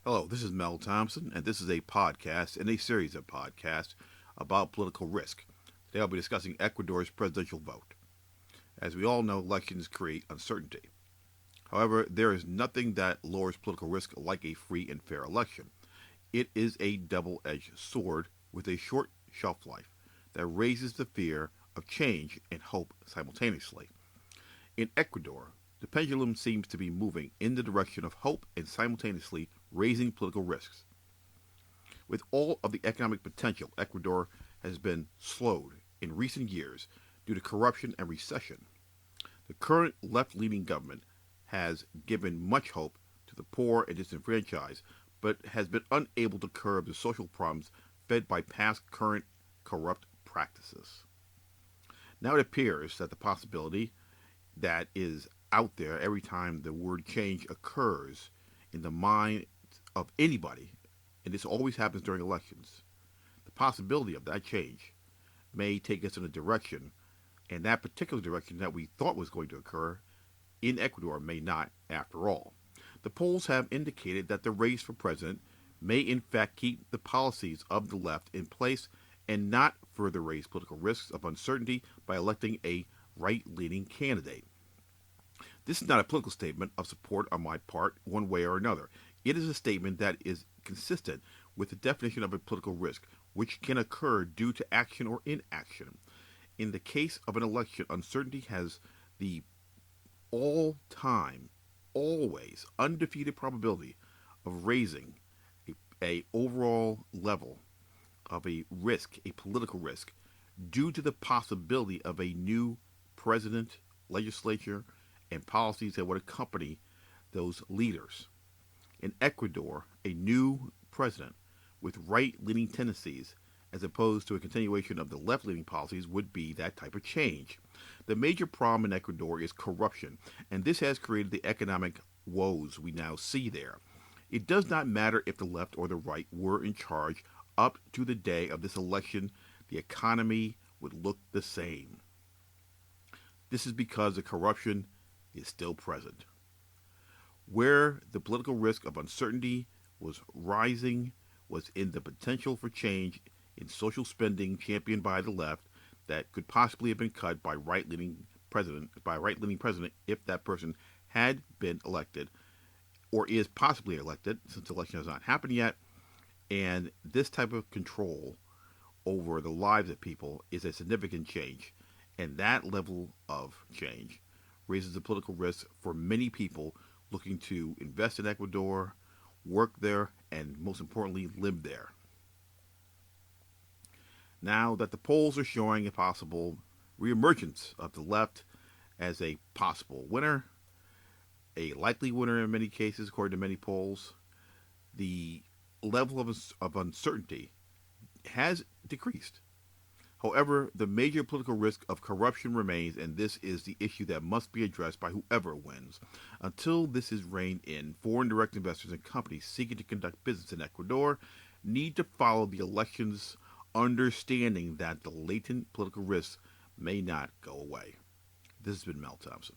Hello, this is Mel Thompson, and this is a podcast in a series of podcasts about political risk. Today I'll be discussing Ecuador's presidential vote. As we all know, elections create uncertainty. However, there is nothing that lowers political risk like a free and fair election. It is a double edged sword with a short shelf life that raises the fear of change and hope simultaneously. In Ecuador, the pendulum seems to be moving in the direction of hope and simultaneously raising political risks. With all of the economic potential, Ecuador has been slowed in recent years due to corruption and recession. The current left leaning government has given much hope to the poor and disenfranchised, but has been unable to curb the social problems fed by past current corrupt practices. Now it appears that the possibility that is out there every time the word change occurs in the mind of anybody, and this always happens during elections, the possibility of that change may take us in a direction, and that particular direction that we thought was going to occur in Ecuador may not after all. The polls have indicated that the race for president may in fact keep the policies of the left in place and not further raise political risks of uncertainty by electing a right leaning candidate. This is not a political statement of support on my part, one way or another. It is a statement that is consistent with the definition of a political risk, which can occur due to action or inaction. In the case of an election, uncertainty has the all time, always undefeated probability of raising a overall level of a risk, a political risk, due to the possibility of a new president, legislature, and policies that would accompany those leaders. In Ecuador, a new president with right leaning tendencies, as opposed to a continuation of the left leaning policies, would be that type of change. The major problem in Ecuador is corruption, and this has created the economic woes we now see there. It does not matter if the left or the right were in charge up to the day of this election, the economy would look the same. This is because the corruption is still present. Where the political risk of uncertainty was rising was in the potential for change in social spending championed by the left that could possibly have been cut by right leaning president if that person had been elected or is possibly elected since the election has not happened yet. And this type of control over the lives of people is a significant change. And that level of change raises the political risk for many people looking to invest in Ecuador, work there, and most importantly, live there. Now that the polls are showing a possible reemergence of the left as a possible winner, a likely winner in many cases, according to many polls, the level of uncertainty has decreased. However, the major political risk of corruption remains, and this is the issue that must be addressed by whoever wins. Until this is reined in, foreign direct investors and companies seeking to conduct business in Ecuador need to follow the elections, understanding that the latent political risks may not go away. This has been Mel Thompson.